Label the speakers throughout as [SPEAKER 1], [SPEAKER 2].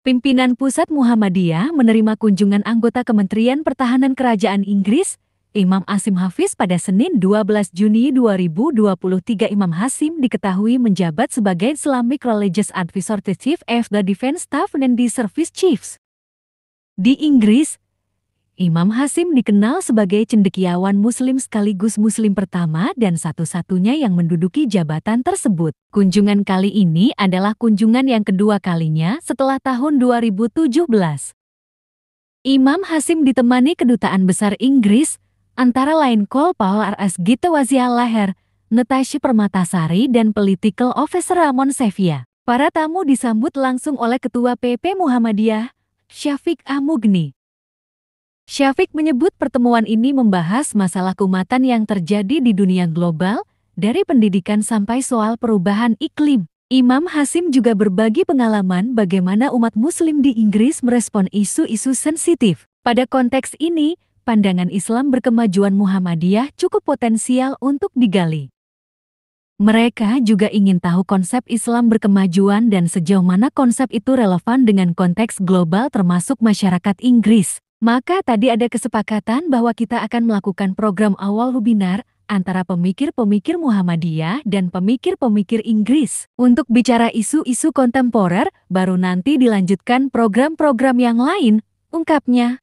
[SPEAKER 1] Pimpinan Pusat Muhammadiyah menerima kunjungan anggota Kementerian Pertahanan Kerajaan Inggris, Imam Hasim Hafiz pada Senin 12 Juni 2023. Imam Hasim diketahui menjabat sebagai Islamic Religious Advisor to Chief of the Defense Staff and the Service Chiefs. Di Inggris, Imam Hasim dikenal sebagai cendekiawan Muslim sekaligus Muslim pertama dan satu-satunya yang menduduki jabatan tersebut. Kunjungan kali ini adalah kunjungan yang kedua kalinya setelah tahun 2017. Imam Hasim ditemani Kedutaan Besar Inggris, antara lain Cole Paul R.S. Gita Wazia Laher, Natasha Permatasari dan Political Officer Ramon Sevia. Para tamu disambut langsung oleh Ketua PP Muhammadiyah, Syafiq Amugni. Syafiq menyebut pertemuan ini membahas masalah keumatan yang terjadi di dunia global, dari pendidikan sampai soal perubahan iklim. Imam Hasim juga berbagi pengalaman bagaimana umat Muslim di Inggris merespon isu-isu sensitif. Pada konteks ini, pandangan Islam berkemajuan Muhammadiyah cukup potensial untuk digali. Mereka juga ingin tahu konsep Islam berkemajuan dan sejauh mana konsep itu relevan dengan konteks global termasuk masyarakat Inggris. Maka tadi ada kesepakatan bahwa kita akan melakukan program awal webinar antara pemikir-pemikir Muhammadiyah dan pemikir-pemikir Inggris untuk bicara isu-isu kontemporer, baru nanti dilanjutkan program-program yang lain, ungkapnya.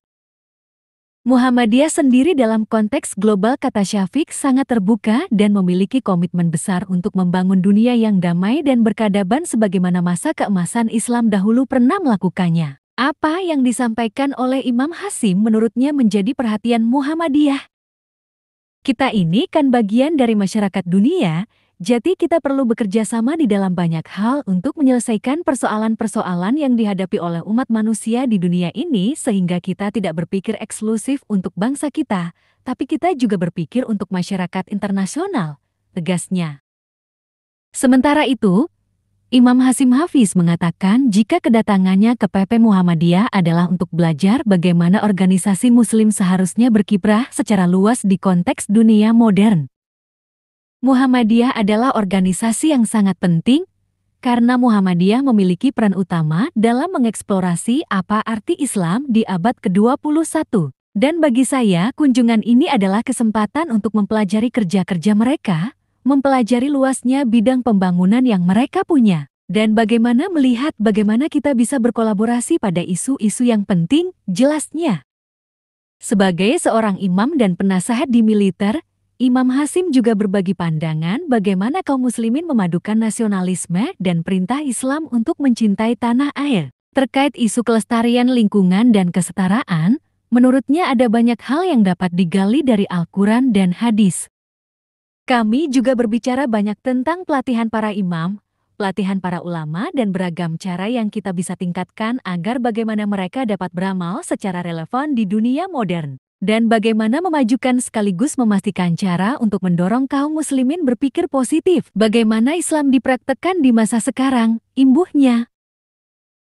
[SPEAKER 1] Muhammadiyah sendiri dalam konteks global, kata Syafiq, sangat terbuka dan memiliki komitmen besar untuk membangun dunia yang damai dan berkeadaban sebagaimana masa keemasan Islam dahulu pernah melakukannya. Apa yang disampaikan oleh Imam Hasim menurutnya menjadi perhatian Muhammadiyah. Kita ini kan bagian dari masyarakat dunia, jadi kita perlu bekerja sama di dalam banyak hal untuk menyelesaikan persoalan-persoalan yang dihadapi oleh umat manusia di dunia ini sehingga kita tidak berpikir eksklusif untuk bangsa kita, tapi kita juga berpikir untuk masyarakat internasional, tegasnya. Sementara itu, Imam Hasim Hafiz mengatakan jika kedatangannya ke PP Muhammadiyah adalah untuk belajar bagaimana organisasi Muslim seharusnya berkiprah secara luas di konteks dunia modern. Muhammadiyah adalah organisasi yang sangat penting karena Muhammadiyah memiliki peran utama dalam mengeksplorasi apa arti Islam di abad ke-21. Dan bagi saya, kunjungan ini adalah kesempatan untuk mempelajari kerja-kerja mereka, mempelajari luasnya bidang pembangunan yang mereka punya, dan bagaimana melihat bagaimana kita bisa berkolaborasi pada isu-isu yang penting, jelasnya. Sebagai seorang imam dan penasehat di militer, Imam Hasim juga berbagi pandangan bagaimana kaum muslimin memadukan nasionalisme dan perintah Islam untuk mencintai tanah air. Terkait isu kelestarian lingkungan dan kesetaraan, menurutnya ada banyak hal yang dapat digali dari Al-Quran dan hadis. Kami juga berbicara banyak tentang pelatihan para imam, pelatihan para ulama dan beragam cara yang kita bisa tingkatkan agar bagaimana mereka dapat beramal secara relevan di dunia modern. Dan bagaimana memajukan sekaligus memastikan cara untuk mendorong kaum muslimin berpikir positif. Bagaimana Islam dipraktekkan di masa sekarang, imbuhnya.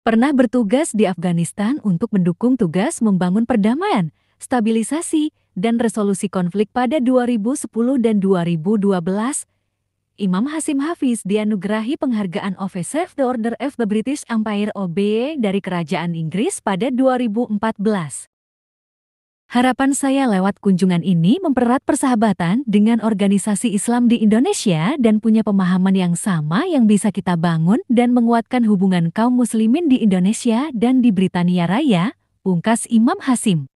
[SPEAKER 1] Pernah bertugas di Afghanistan untuk mendukung tugas membangun perdamaian, stabilisasi, dan resolusi konflik pada 2010 dan 2012, Imam Hasim Hafiz dianugerahi penghargaan Officer of the Order of the British Empire (OBE) dari Kerajaan Inggris pada 2014. Harapan saya lewat kunjungan ini mempererat persahabatan dengan organisasi Islam di Indonesia dan punya pemahaman yang sama yang bisa kita bangun dan menguatkan hubungan kaum muslimin di Indonesia dan di Britania Raya, pungkas Imam Hasim.